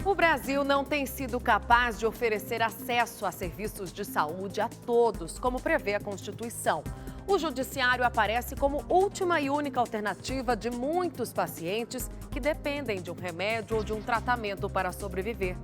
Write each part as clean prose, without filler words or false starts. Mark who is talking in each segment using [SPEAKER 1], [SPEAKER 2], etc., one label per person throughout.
[SPEAKER 1] O Brasil não tem sido capaz de oferecer acesso a serviços de saúde a todos, como prevê a Constituição. O judiciário aparece como última e única alternativa de muitos pacientes que dependem de um remédio ou de um tratamento para sobreviver.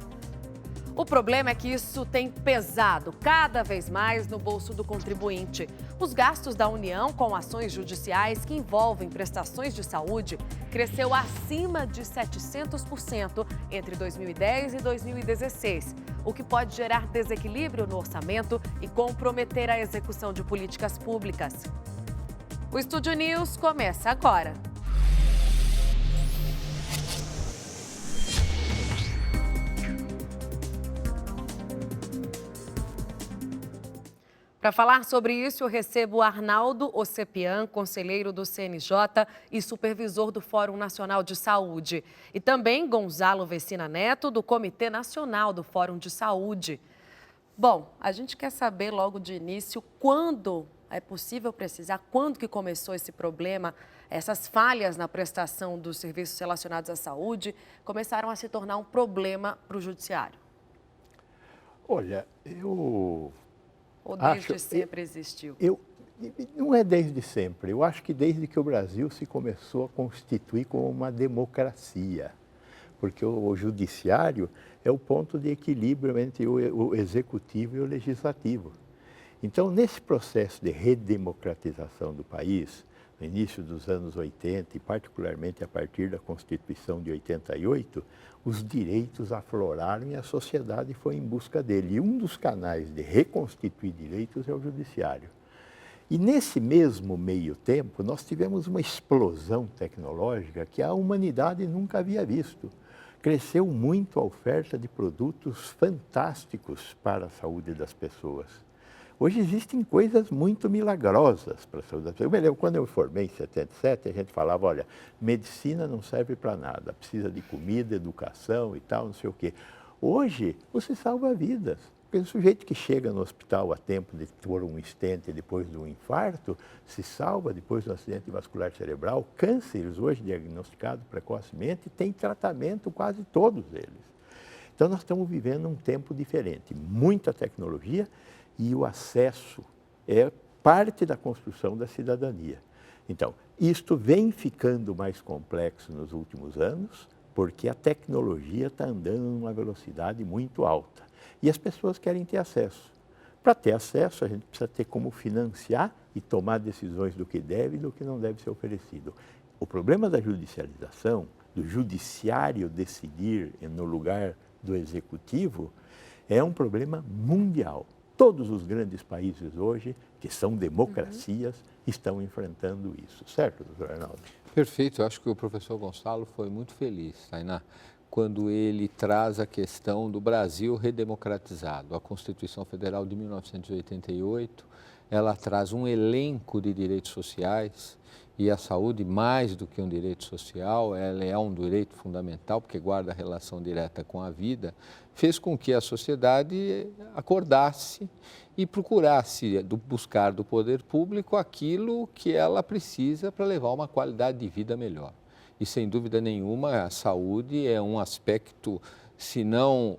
[SPEAKER 1] O problema é que isso tem pesado cada vez mais no bolso do contribuinte. Os gastos da União com ações judiciais que envolvem prestações de saúde cresceu acima de 700% entre 2010 e 2016, o que pode gerar desequilíbrio no orçamento e comprometer a execução de políticas públicas. O Estúdio News começa agora. Para falar sobre isso, eu recebo Arnaldo Ocepian, conselheiro do CNJ e supervisor do Fórum Nacional de Saúde. E também Gonzalo Vecina Neto, do Comitê Nacional do Fórum de Saúde. Bom, a gente quer saber logo de início quando é possível precisar, quando que começou esse problema, essas falhas na prestação dos serviços relacionados à saúde começaram a se tornar um problema para o judiciário.
[SPEAKER 2] Olha,
[SPEAKER 1] Ou desde sempre existiu?
[SPEAKER 2] Não é desde sempre. Eu acho que desde que o Brasil se começou a constituir como uma democracia. Porque o judiciário é o ponto de equilíbrio entre o executivo e o legislativo. Então, nesse processo de redemocratização do país, no início dos anos 80 e particularmente a partir da Constituição de 88, os direitos afloraram e a sociedade foi em busca dele. E um dos canais de reconstituir direitos é o judiciário. E nesse mesmo meio tempo, nós tivemos uma explosão tecnológica que a humanidade nunca havia visto. Cresceu muito a oferta de produtos fantásticos para a saúde das pessoas. Hoje existem coisas muito milagrosas para a saúde das pessoas. Eu me lembro, quando eu formei em 77, a gente falava, olha, medicina não serve para nada, precisa de comida, educação e tal, não sei o quê. Hoje, você salva vidas. Porque o sujeito que chega no hospital a tempo de pôr um estente depois de um infarto, se salva depois de um acidente vascular cerebral. Cânceres, hoje diagnosticados precocemente, têm tratamento quase todos eles. Então, nós estamos vivendo um tempo diferente. Muita tecnologia. E o acesso é parte da construção da cidadania. Então, isto vem ficando mais complexo nos últimos anos, porque a tecnologia está andando numa velocidade muito alta. E as pessoas querem ter acesso. Para ter acesso, a gente precisa ter como financiar e tomar decisões do que deve e do que não deve ser oferecido. O problema da judicialização, do judiciário decidir no lugar do executivo, é um problema mundial. Todos os grandes países hoje, que são democracias, estão enfrentando isso. Certo, doutor Arnaldo?
[SPEAKER 3] Perfeito. Eu acho que o professor Gonçalo foi muito feliz, Tainá, quando ele traz a questão do Brasil redemocratizado. A Constituição Federal de 1988, ela traz um elenco de direitos sociais e a saúde, mais do que um direito social, ela é um direito fundamental, porque guarda relação direta com a vida, fez com que a sociedade acordasse e procurasse buscar do poder público aquilo que ela precisa para levar uma qualidade de vida melhor. E, sem dúvida nenhuma, a saúde é um aspecto, se não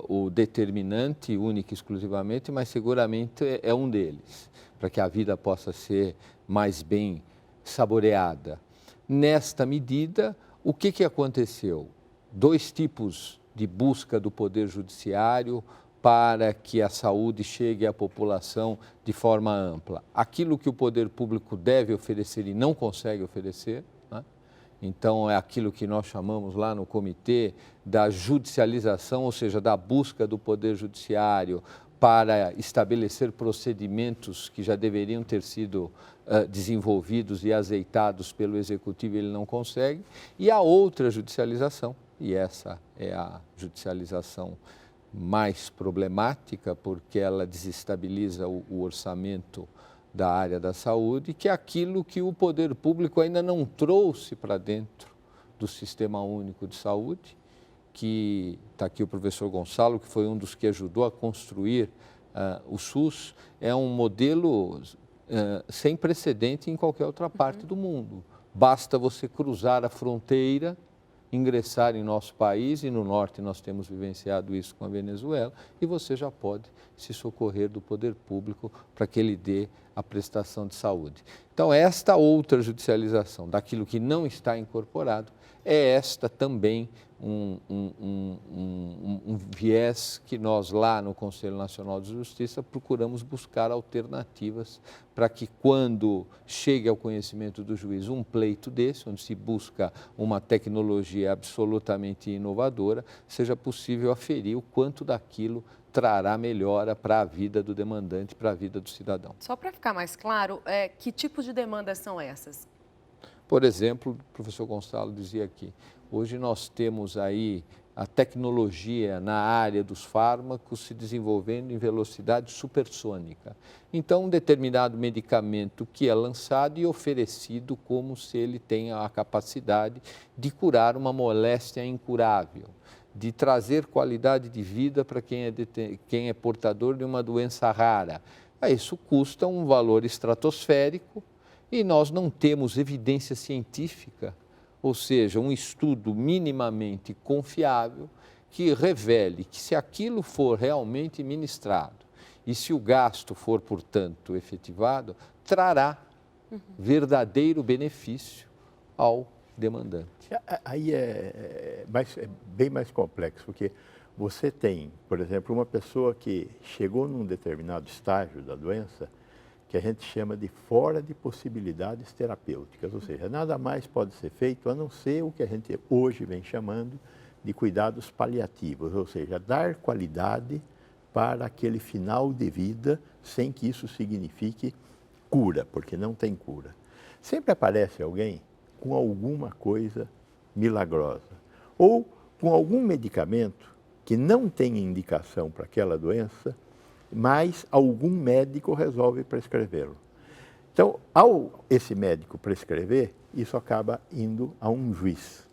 [SPEAKER 3] o determinante, único e exclusivamente, mas seguramente é um deles, para que a vida possa ser mais bem saboreada. Nesta medida, o que aconteceu? Dois tipos de busca do Poder Judiciário para que a saúde chegue à população de forma ampla. Aquilo que o poder público deve oferecer e não consegue oferecer, né? Então, é aquilo que nós chamamos lá no comitê da judicialização, ou seja, da busca do Poder Judiciário para estabelecer procedimentos que já deveriam ter sido desenvolvidos e azeitados pelo Executivo, ele não consegue. E a outra judicialização, e essa é a judicialização mais problemática, porque ela desestabiliza o orçamento da área da saúde, que é aquilo que o poder público ainda não trouxe para dentro do Sistema Único de Saúde, que está aqui o professor Gonçalo, que foi um dos que ajudou a construir o SUS, é um modelo sem precedente em qualquer outra parte do mundo. Basta você cruzar a fronteira ingressar em nosso país, e no norte nós temos vivenciado isso com a Venezuela, e você já pode se socorrer do poder público para que ele dê a prestação de saúde. Então, esta outra judicialização daquilo que não está incorporado é esta também um viés que nós lá no Conselho Nacional de Justiça procuramos buscar alternativas para que quando chegue ao conhecimento do juiz um pleito desse, onde se busca uma tecnologia absolutamente inovadora, seja possível aferir o quanto daquilo trará melhora para a vida do demandante, para a vida do cidadão.
[SPEAKER 1] Só para ficar mais claro, que tipo de demandas são essas?
[SPEAKER 3] Por exemplo, o professor Gonçalo dizia aqui, hoje nós temos aí a tecnologia na área dos fármacos se desenvolvendo em velocidade supersônica. Então, um determinado medicamento que é lançado e oferecido como se ele tenha a capacidade de curar uma moléstia incurável, de trazer qualidade de vida para quem é portador de uma doença rara. Isso custa um valor estratosférico e nós não temos evidência científica, ou seja, um estudo minimamente confiável que revele que se aquilo for realmente ministrado e se o gasto for, portanto, efetivado, trará verdadeiro benefício ao demandante.
[SPEAKER 2] Aí é bem mais complexo, porque você tem, por exemplo, uma pessoa que chegou num determinado estágio da doença que a gente chama de fora de possibilidades terapêuticas, ou seja, nada mais pode ser feito a não ser o que a gente hoje vem chamando de cuidados paliativos, ou seja, dar qualidade para aquele final de vida sem que isso signifique cura, porque não tem cura. Sempre aparece alguém com alguma coisa milagrosa ou com algum medicamento que não tem indicação para aquela doença, mas algum médico resolve prescrevê-lo. Então, ao esse médico prescrever, isso acaba indo a um juiz.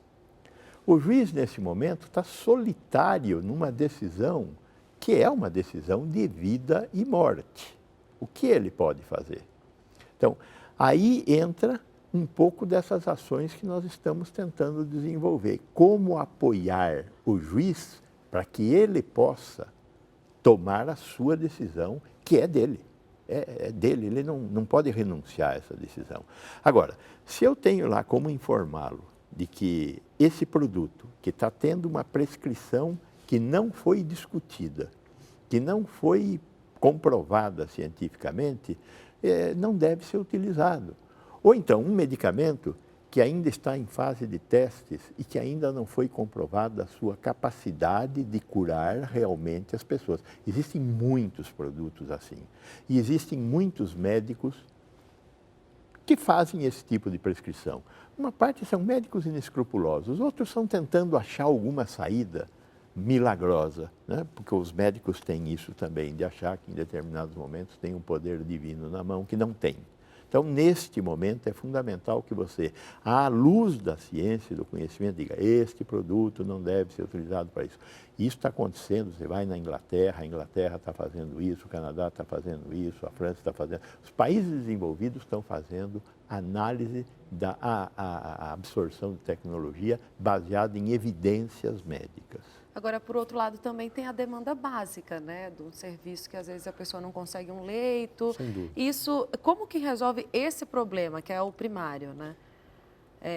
[SPEAKER 2] O juiz, nesse momento, está solitário numa decisão que é uma decisão de vida e morte. O que ele pode fazer? Então, aí entra um pouco dessas ações que nós estamos tentando desenvolver. Como apoiar o juiz para que ele possa tomar a sua decisão, que é dele. É dele, ele não pode renunciar a essa decisão. Agora, se eu tenho lá como informá-lo de que esse produto, que está tendo uma prescrição que não foi discutida, que não foi comprovada cientificamente, não deve ser utilizado. Ou então, um medicamento que ainda está em fase de testes e que ainda não foi comprovada a sua capacidade de curar realmente as pessoas. Existem muitos produtos assim. E existem muitos médicos que fazem esse tipo de prescrição. Uma parte são médicos inescrupulosos, outros estão tentando achar alguma saída milagrosa, né? Porque os médicos têm isso também, de achar que em determinados momentos tem um poder divino na mão que não tem. Então, neste momento, é fundamental que você, à luz da ciência e do conhecimento, diga, este produto não deve ser utilizado para isso. Isso está acontecendo, você vai na Inglaterra, a Inglaterra está fazendo isso, o Canadá está fazendo isso, a França está fazendo. Os países desenvolvidos estão fazendo análise da absorção de tecnologia baseada em evidências médicas.
[SPEAKER 1] Agora, por outro lado, também tem a demanda básica, né, de um serviço que às vezes a pessoa não consegue um leito.
[SPEAKER 3] Sem dúvida.
[SPEAKER 1] Isso, como que resolve esse problema, que é o primário, né?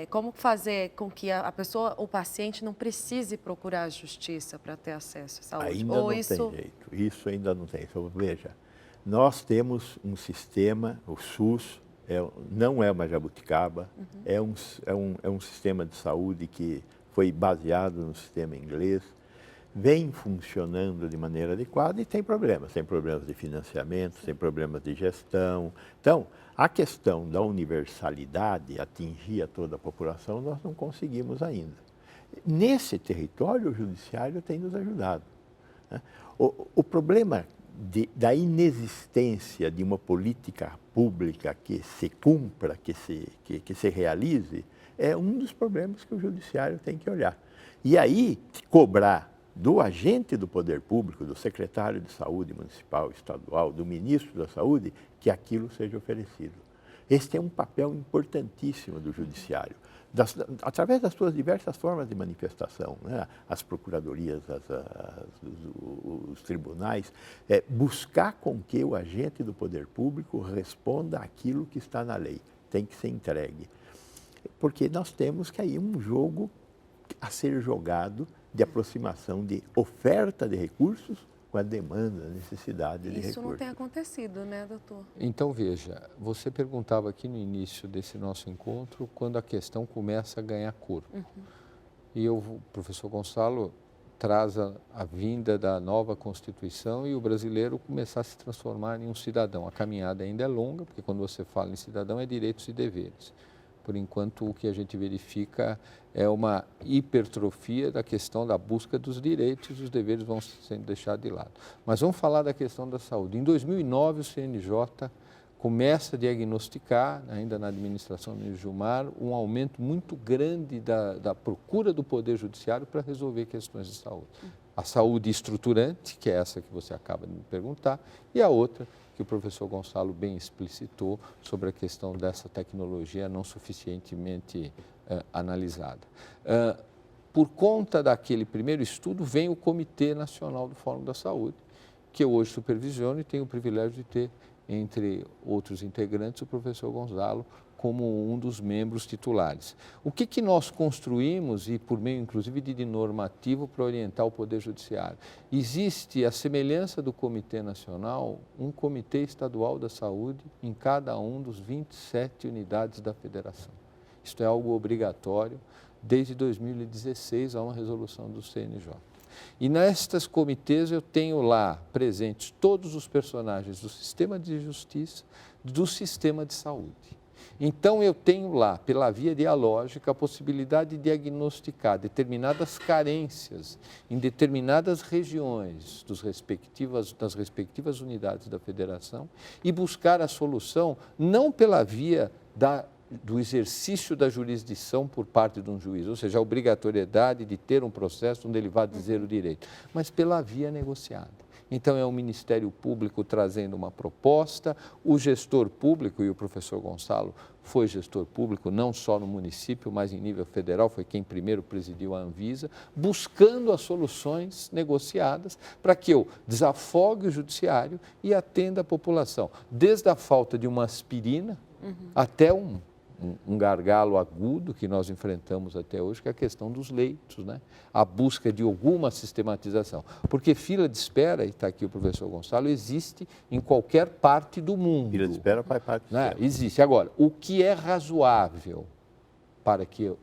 [SPEAKER 1] Como fazer com que a pessoa, o paciente, não precise procurar a justiça para ter acesso à saúde?
[SPEAKER 2] Ainda não tem jeito, isso ainda não tem. Então, veja, nós temos um sistema, o SUS, não é uma jabuticaba, é um sistema de saúde que foi baseado no sistema inglês, vem funcionando de maneira adequada e tem problemas de financiamento, tem problemas de gestão. Então, a questão da universalidade, atingir a toda a população, nós não conseguimos ainda. Nesse território, o judiciário tem nos ajudado, né? O problema da inexistência de uma política pública que se cumpra, que se realize, é um dos problemas que o judiciário tem que olhar. E aí, cobrar do agente do poder público, do secretário de saúde municipal, estadual, do ministro da saúde, que aquilo seja oferecido. Este é um papel importantíssimo do judiciário. através das suas diversas formas de manifestação, né? As procuradorias, os tribunais, buscar com que o agente do poder público responda àquilo que está na lei, tem que ser entregue. Porque nós temos que aí um jogo a ser jogado de aproximação de oferta de recursos com a demanda, a necessidade de recursos.
[SPEAKER 1] Isso não tem acontecido, né, doutor?
[SPEAKER 3] Então, veja, você perguntava aqui no início desse nosso encontro quando a questão começa a ganhar corpo. E o professor Gonçalo traz a vinda da nova Constituição e o brasileiro começar a se transformar em um cidadão. A caminhada ainda é longa, porque quando você fala em cidadão é direitos e deveres. Por enquanto, o que a gente verifica é uma hipertrofia da questão da busca dos direitos e os deveres vão sendo deixados de lado. Mas vamos falar da questão da saúde. Em 2009, o CNJ começa a diagnosticar, ainda na administração do Gilmar, um aumento muito grande da procura do Poder Judiciário para resolver questões de saúde. A saúde estruturante, que é essa que você acaba de me perguntar, e a outra, que o professor Gonçalo bem explicitou sobre a questão dessa tecnologia não suficientemente analisada. Por conta daquele primeiro estudo, vem o Comitê Nacional do Fórum da Saúde, que eu hoje supervisiono e tenho o privilégio de ter, entre outros integrantes, o professor Gonçalo como um dos membros titulares. O que nós construímos, e por meio inclusive de normativo para orientar o Poder Judiciário? Existe, a semelhança do Comitê Nacional, um Comitê Estadual da Saúde em cada um dos 27 unidades da Federação. Isto é algo obrigatório, desde 2016 há uma resolução do CNJ. E nestas comitês eu tenho lá presentes todos os personagens do sistema de justiça, do sistema de saúde. Então, eu tenho lá, pela via dialógica, a possibilidade de diagnosticar determinadas carências em determinadas regiões das respectivas unidades da federação e buscar a solução não pela via do exercício da jurisdição por parte de um juiz, ou seja, a obrigatoriedade de ter um processo onde ele vá dizer o direito, mas pela via negociada. Então, é o Ministério Público trazendo uma proposta, o gestor público, e o professor Gonçalo foi gestor público, não só no município, mas em nível federal, foi quem primeiro presidiu a Anvisa, buscando as soluções negociadas para que eu desafogue o judiciário e atenda a população, desde a falta de uma aspirina até um gargalo agudo que nós enfrentamos até hoje, que é a questão dos leitos, né? A busca de alguma sistematização. Porque fila de espera, e está aqui o professor Gonçalo, existe em qualquer parte do mundo.
[SPEAKER 2] Fila de espera faz parte do
[SPEAKER 3] né? Existe. Agora, o que é razoável para que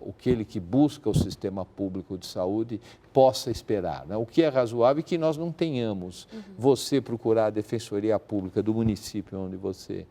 [SPEAKER 3] aquele que busca o sistema público de saúde possa esperar, né? O que é razoável é que nós não tenhamos você procurar a Defensoria Pública do município onde você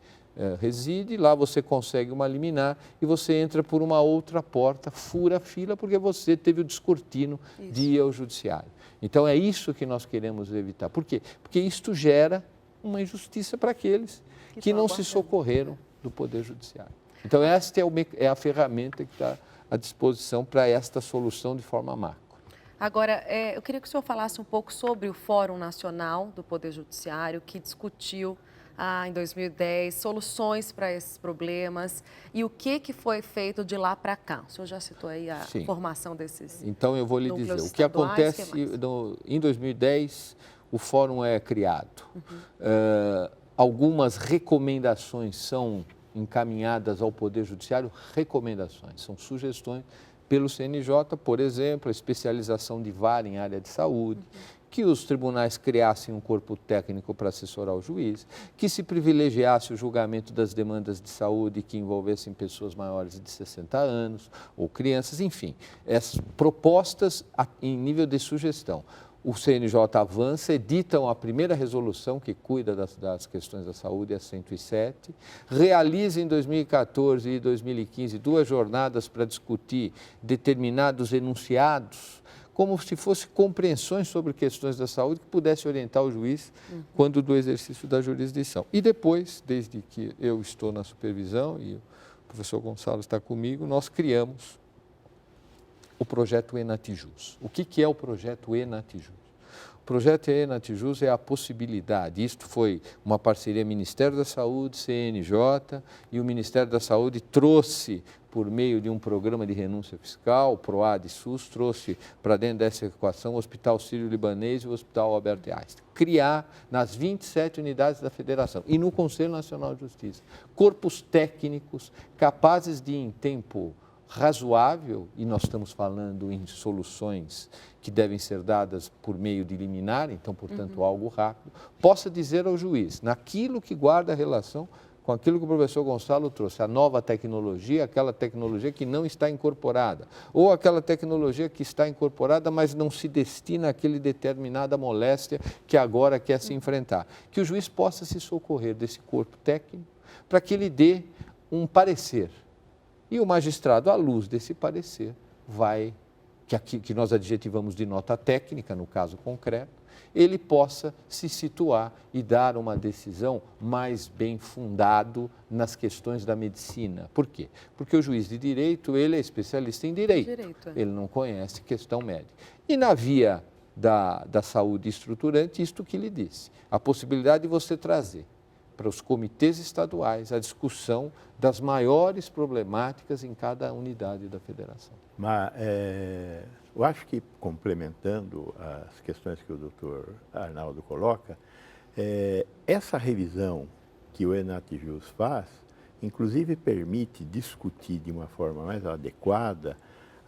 [SPEAKER 3] reside, lá você consegue uma liminar e você entra por uma outra porta, fura a fila, porque você teve o descortino de ir ao judiciário. Então, é isso que nós queremos evitar. Por quê? Porque isto gera uma injustiça para aqueles que não se socorreram do Poder Judiciário. Então, esta é a ferramenta que está à disposição para esta solução de forma macro.
[SPEAKER 1] Agora, eu queria que o senhor falasse um pouco sobre o Fórum Nacional do Poder Judiciário, que discutiu em 2010, soluções para esses problemas e o que foi feito de lá para cá. O senhor já citou aí a formação desses.
[SPEAKER 3] Então, eu vou lhe dizer, o que acontece em 2010, o fórum é criado. Algumas recomendações são encaminhadas ao Poder Judiciário, recomendações, são sugestões pelo CNJ, por exemplo, a especialização de vara em área de saúde, que os tribunais criassem um corpo técnico para assessorar o juiz, que se privilegiasse o julgamento das demandas de saúde que envolvessem pessoas maiores de 60 anos ou crianças, enfim, essas propostas em nível de sugestão. O CNJ avança, editam a primeira resolução que cuida das questões da saúde, a 107, realiza em 2014 e 2015 2 jornadas para discutir determinados enunciados, como se fossem compreensões sobre questões da saúde que pudesse orientar o juiz quando do exercício da jurisdição. E depois, desde que eu estou na supervisão e o professor Gonçalo está comigo, nós criamos o projeto Enatijus. O que é o projeto Enatijus? O projeto Enatijus é a possibilidade, isto foi uma parceria Ministério da Saúde, CNJ, e o Ministério da Saúde trouxe, por meio de um programa de renúncia fiscal, o PROAD e SUS, trouxe para dentro dessa equação o Hospital Sírio-Libanês e o Hospital Albert Einstein. Criar nas 27 unidades da Federação e no Conselho Nacional de Justiça corpos técnicos capazes de, em tempo razoável, e nós estamos falando em soluções que devem ser dadas por meio de liminar, então, portanto, algo rápido, possa dizer ao juiz, naquilo que guarda relação com aquilo que o professor Gonçalo trouxe, a nova tecnologia, aquela tecnologia que não está incorporada, ou aquela tecnologia que está incorporada, mas não se destina àquele determinada moléstia que agora quer se enfrentar. Que o juiz possa se socorrer desse corpo técnico para que ele dê um parecer. E o magistrado, à luz desse parecer, vai, que nós adjetivamos de nota técnica, no caso concreto, ele possa se situar e dar uma decisão mais bem fundado nas questões da medicina. Por quê? Porque o juiz de direito, ele é especialista em direito. Ele não conhece questão médica. E na via da saúde estruturante, isto que lhe disse, a possibilidade de você trazer para os comitês estaduais a discussão das maiores problemáticas em cada unidade da federação.
[SPEAKER 2] Mas eu acho que, complementando as questões que o doutor Arnaldo coloca, essa revisão que o Enatijus faz, inclusive permite discutir de uma forma mais adequada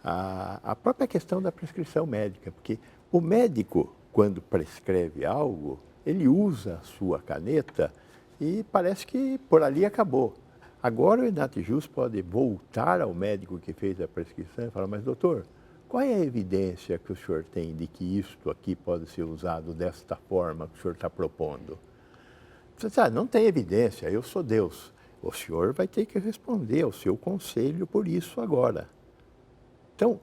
[SPEAKER 2] a própria questão da prescrição médica, porque o médico, quando prescreve algo, ele usa a sua caneta e parece que por ali acabou. Agora o Enatijus pode voltar ao médico que fez a prescrição e falar, mas doutor, qual é a evidência que o senhor tem de que isto aqui pode ser usado desta forma que o senhor está propondo? Você sabe, não tem evidência, eu sou Deus. O senhor vai ter que responder ao seu conselho por isso agora. Então,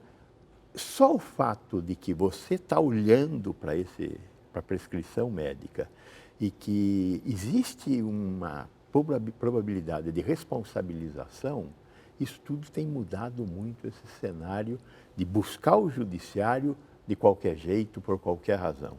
[SPEAKER 2] só o fato de que você está olhando para a prescrição médica e que existe uma probabilidade de responsabilização, isso tudo tem mudado muito esse cenário de buscar o judiciário de qualquer jeito, por qualquer razão.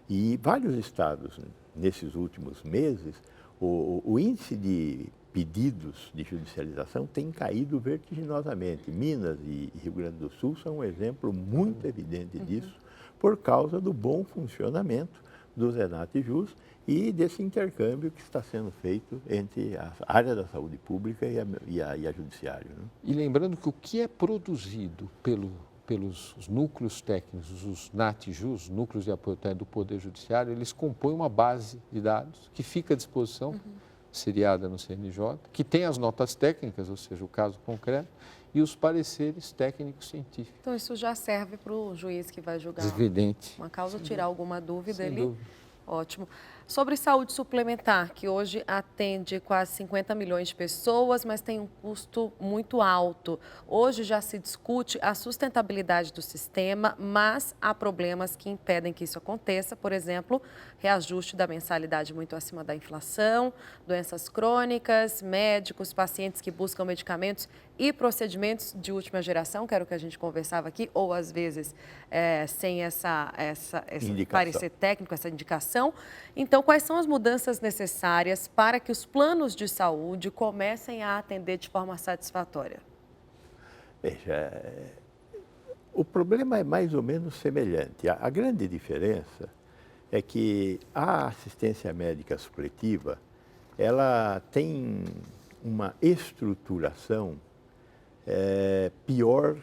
[SPEAKER 2] E vários estados, nesses últimos meses, o índice de pedidos de judicialização tem caído vertiginosamente. Minas e Rio Grande do Sul são um exemplo muito evidente disso, por causa do bom funcionamento dos Enatijus e desse intercâmbio que está sendo feito entre a área da saúde pública e a judiciário. Né?
[SPEAKER 3] E lembrando que o que é produzido pelos núcleos técnicos, os NATJUS, núcleos de apoio do Poder Judiciário, eles compõem uma base de dados que fica à disposição, seriada no CNJ, que tem as notas técnicas, ou seja, o caso concreto, e os pareceres técnicos científicos.
[SPEAKER 1] Então, isso já serve para o juiz que vai julgar uma causa, tirar alguma dúvida ali. Ótimo. Sobre saúde suplementar, que hoje atende quase 50 milhões de pessoas, mas tem um custo muito alto. Hoje já se discute a sustentabilidade do sistema, mas há problemas que impedem que isso aconteça. Por exemplo, reajuste da mensalidade muito acima da inflação, doenças crônicas, médicos, pacientes que buscam medicamentos e procedimentos de última geração, que era o que a gente conversava aqui, ou às vezes sem essa parecer técnico, essa indicação. Então, quais são as mudanças necessárias para que os planos de saúde comecem a atender de forma satisfatória?
[SPEAKER 2] Veja, o problema é mais ou menos semelhante. A grande diferença é que a assistência médica supletiva, ela tem uma estruturação pior.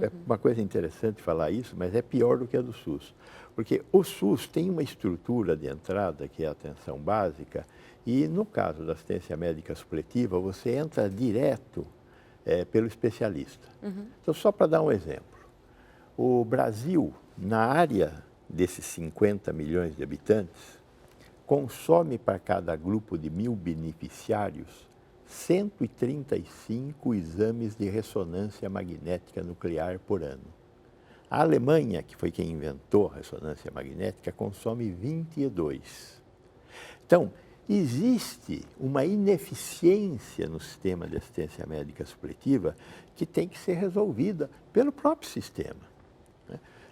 [SPEAKER 2] É uma coisa interessante falar isso, mas é pior do que a do SUS. Porque o SUS tem uma estrutura de entrada, que é a atenção básica, e no caso da assistência médica supletiva, você entra direto pelo especialista. Então, só para dar um exemplo, o Brasil, na área desses 50 milhões de habitantes, consome para cada grupo de 1.000 beneficiários 135 exames de ressonância magnética nuclear por ano. A Alemanha, que foi quem inventou a ressonância magnética, consome 22. Então, existe uma ineficiência no sistema de assistência médica supletiva que tem que ser resolvida pelo próprio sistema.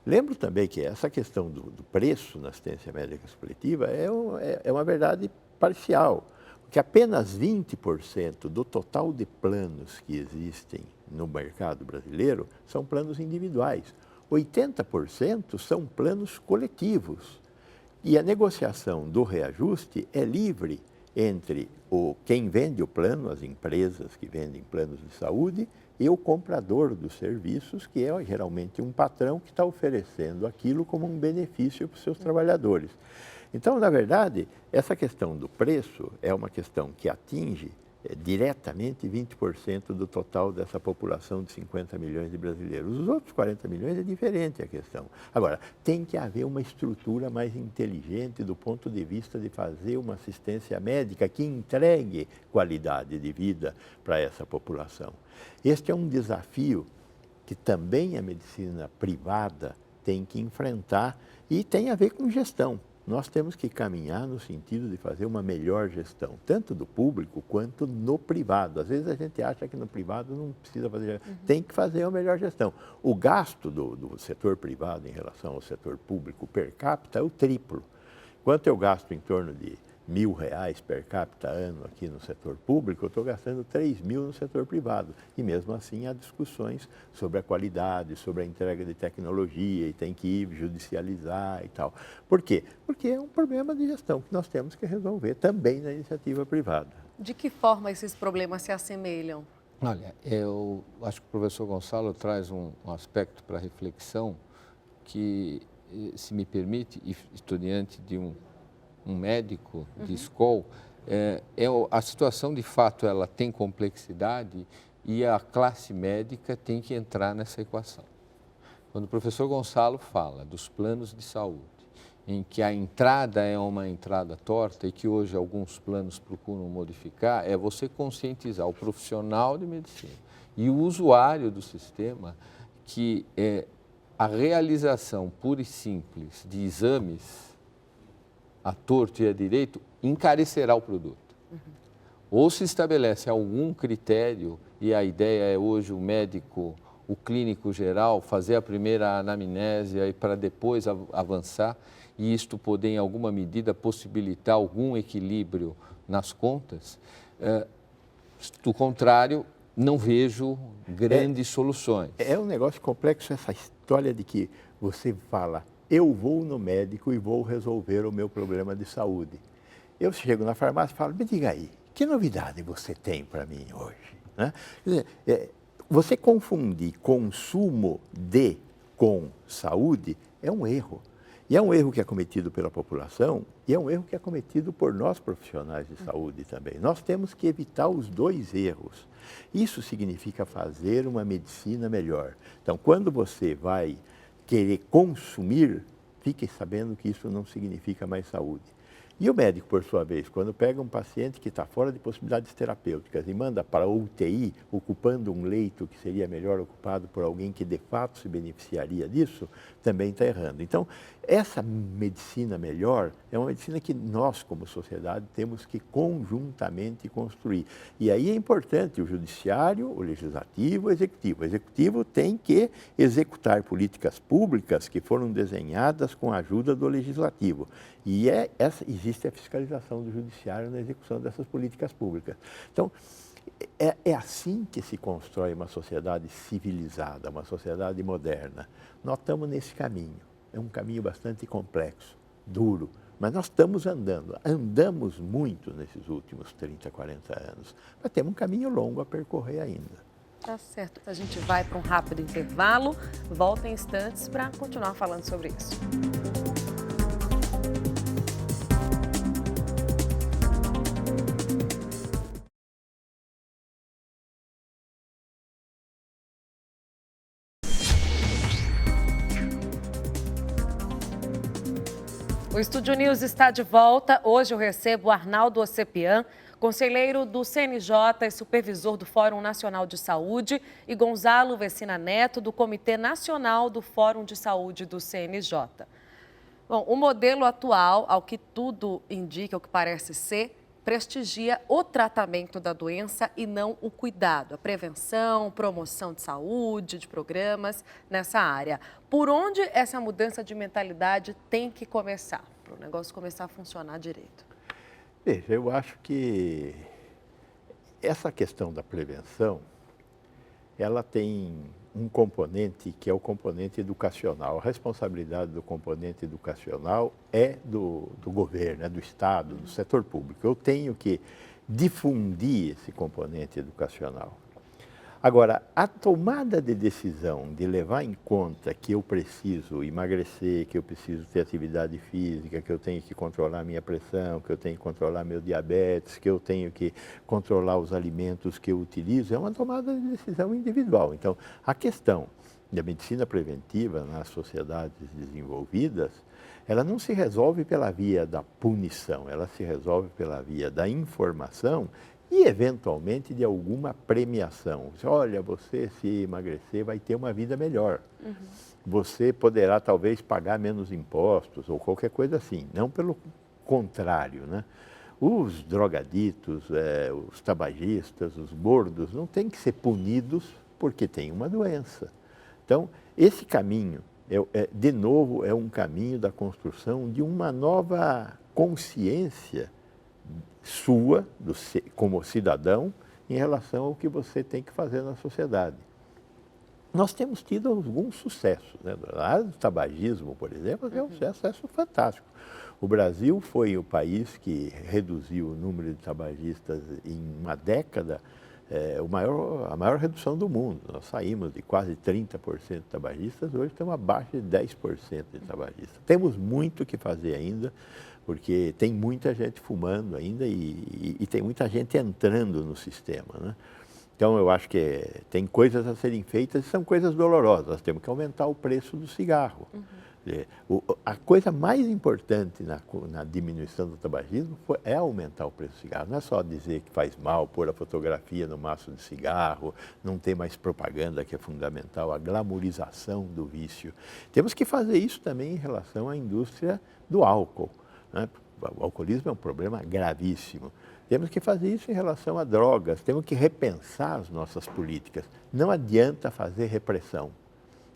[SPEAKER 2] Lembro também que essa questão do preço na assistência médica supletiva é uma verdade parcial, porque apenas 20% do total de planos que existem no mercado brasileiro são planos individuais. 80% são planos coletivos. E a negociação do reajuste é livre entre quem vende o plano, as empresas que vendem planos de saúde, e o comprador dos serviços, que é geralmente um patrão que está oferecendo aquilo como um benefício para os seus trabalhadores. Então, na verdade, essa questão do preço é uma questão que atinge diretamente 20% do total dessa população de 50 milhões de brasileiros. Os outros 40 milhões é diferente a questão. Agora, tem que haver uma estrutura mais inteligente do ponto de vista de fazer uma assistência médica que entregue qualidade de vida para essa população. Este é um desafio que também a medicina privada tem que enfrentar e tem a ver com gestão. Nós temos que caminhar no sentido de fazer uma melhor gestão, tanto do público quanto no privado. Às vezes a gente acha que no privado não precisa fazer, tem que fazer uma melhor gestão. O gasto do setor privado em relação ao setor público per capita é o triplo. Enquanto eu gasto em torno de R$1.000 per capita ano aqui no setor público, eu estou gastando 3.000 no setor privado. E mesmo assim há discussões sobre a qualidade, sobre a entrega de tecnologia, e tem que ir judicializar e tal. Por quê? Porque é um problema de gestão que nós temos que resolver também na iniciativa privada.
[SPEAKER 1] De que forma esses problemas se assemelham?
[SPEAKER 3] Olha, eu acho que o professor Gonçalo traz um aspecto para reflexão que, se me permite, estou diante de um médico de escola, a situação de fato ela tem complexidade e a classe médica tem que entrar nessa equação. Quando o professor Gonçalo fala dos planos de saúde, em que a entrada é uma entrada torta e que hoje alguns planos procuram modificar, é você conscientizar o profissional de medicina e o usuário do sistema que a realização pura e simples de exames a torto e a direito, encarecerá o produto. Ou se estabelece algum critério, e a ideia é hoje o médico, o clínico geral, fazer a primeira anamnese e para depois avançar, e isto poder, em alguma medida, possibilitar algum equilíbrio nas contas. Do contrário, não vejo grandes soluções.
[SPEAKER 2] É um negócio complexo essa história de que você fala: eu vou no médico e vou resolver o meu problema de saúde. Eu chego na farmácia e falo: me diga aí, que novidade você tem para mim hoje? Né? Quer dizer, você confundir consumo com saúde é um erro. E é um erro que é cometido pela população e é um erro que é cometido por nós profissionais de saúde também. Nós temos que evitar os dois erros. Isso significa fazer uma medicina melhor. Então, quando você vai querer consumir, fique sabendo que isso não significa mais saúde. E o médico, por sua vez, quando pega um paciente que está fora de possibilidades terapêuticas e manda para a UTI, ocupando um leito que seria melhor ocupado por alguém que de fato se beneficiaria disso, também está errando. Então, essa medicina melhor é uma medicina que nós, como sociedade, temos que conjuntamente construir. E aí é importante o judiciário, o legislativo, o executivo. O executivo tem que executar políticas públicas que foram desenhadas com a ajuda do legislativo. E existe a fiscalização do judiciário na execução dessas políticas públicas. Então, é assim que se constrói uma sociedade civilizada, uma sociedade moderna. Nós estamos nesse caminho. É um caminho bastante complexo, duro, mas nós estamos andamos muito nesses últimos 30, 40 anos, mas temos um caminho longo a percorrer ainda.
[SPEAKER 1] Tá certo, a gente vai para um rápido intervalo, volta em instantes para continuar falando sobre isso. O Estúdio News está de volta. Hoje eu recebo o Arnaldo Ocepian, conselheiro do CNJ e supervisor do Fórum Nacional de Saúde, e Gonzalo Vecina Neto, do Comitê Nacional do Fórum de Saúde do CNJ. Bom, o modelo atual, ao que tudo indica, o que parece ser, prestigia o tratamento da doença e não o cuidado, a prevenção, promoção de saúde, de programas nessa área. Por onde essa mudança de mentalidade tem que começar, para o negócio começar a funcionar direito?
[SPEAKER 2] Veja, eu acho que essa questão da prevenção, ela tem um componente que é o componente educacional. A responsabilidade do componente educacional é do governo, é do Estado, do setor público. Eu tenho que difundir esse componente educacional. Agora, a tomada de decisão de levar em conta que eu preciso emagrecer, que eu preciso ter atividade física, que eu tenho que controlar minha pressão, que eu tenho que controlar meu diabetes, que eu tenho que controlar os alimentos que eu utilizo, é uma tomada de decisão individual. Então, a questão da medicina preventiva nas sociedades desenvolvidas, ela não se resolve pela via da punição, ela se resolve pela via da informação e, eventualmente, de alguma premiação. Olha, você se emagrecer vai ter uma vida melhor. Você poderá, talvez, pagar menos impostos ou qualquer coisa assim. Não pelo contrário, né? Os drogaditos, os tabagistas, os gordos, não têm que ser punidos porque têm uma doença. Então, esse caminho, de novo, é um caminho da construção de uma nova consciência sua, como cidadão, em relação ao que você tem que fazer na sociedade. Nós temos tido alguns sucessos, né? O tabagismo, por exemplo, é um sucesso fantástico. O Brasil foi o país que reduziu o número de tabagistas em uma década, a maior redução do mundo. Nós saímos de quase 30% de tabagistas, hoje estamos abaixo de 10% de tabagistas. Temos muito que fazer ainda, porque tem muita gente fumando ainda e tem muita gente entrando no sistema, né? Então, eu acho que tem coisas a serem feitas e são coisas dolorosas. Nós temos que aumentar o preço do cigarro. A coisa mais importante na diminuição do tabagismo é aumentar o preço do cigarro. Não é só dizer que faz mal, pôr a fotografia no maço de cigarro, não ter mais propaganda, que é fundamental, a glamorização do vício. Temos que fazer isso também em relação à indústria do álcool, né? O alcoolismo é um problema gravíssimo. Temos que fazer isso em relação a drogas, temos que repensar as nossas políticas. Não adianta fazer repressão.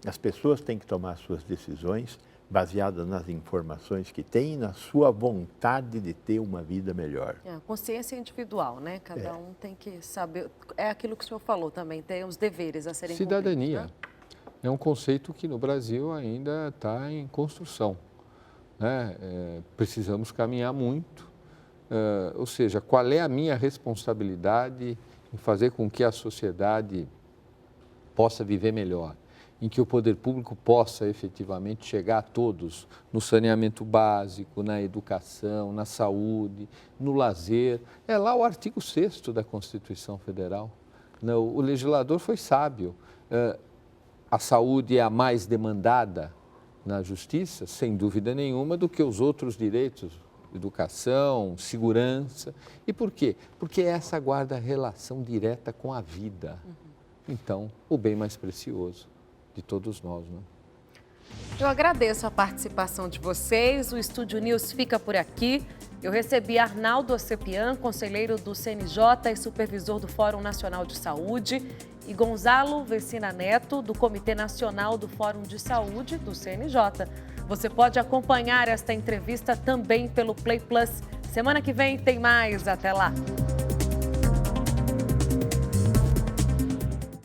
[SPEAKER 2] As pessoas têm que tomar suas decisões baseadas nas informações que têm e na sua vontade de ter uma vida melhor.
[SPEAKER 1] Consciência individual, né? Cada um tem que saber. É aquilo que o senhor falou também, tem os deveres a serem cumpridos.
[SPEAKER 3] Cidadania.
[SPEAKER 1] Né?
[SPEAKER 3] É um conceito que no Brasil ainda está em construção, né? Precisamos caminhar muito. Ou seja, qual é a minha responsabilidade em fazer com que a sociedade possa viver melhor, em que o poder público possa efetivamente chegar a todos no saneamento básico, na educação, na saúde, no lazer. É lá o artigo 6º da Constituição Federal. O legislador foi sábio. A saúde é a mais demandada na justiça, sem dúvida nenhuma, do que os outros direitos, educação, segurança. E por quê? Porque essa guarda relação direta com a vida. Então, o bem mais precioso de todos nós, né?
[SPEAKER 1] Eu agradeço a participação de vocês. O Estúdio News fica por aqui. Eu recebi Arnaldo Ocepian, conselheiro do CNJ e supervisor do Fórum Nacional de Saúde, e Gonzalo Vecina Neto, do Comitê Nacional do Fórum de Saúde do CNJ. Você pode acompanhar esta entrevista também pelo Play Plus. Semana que vem tem mais. Até lá!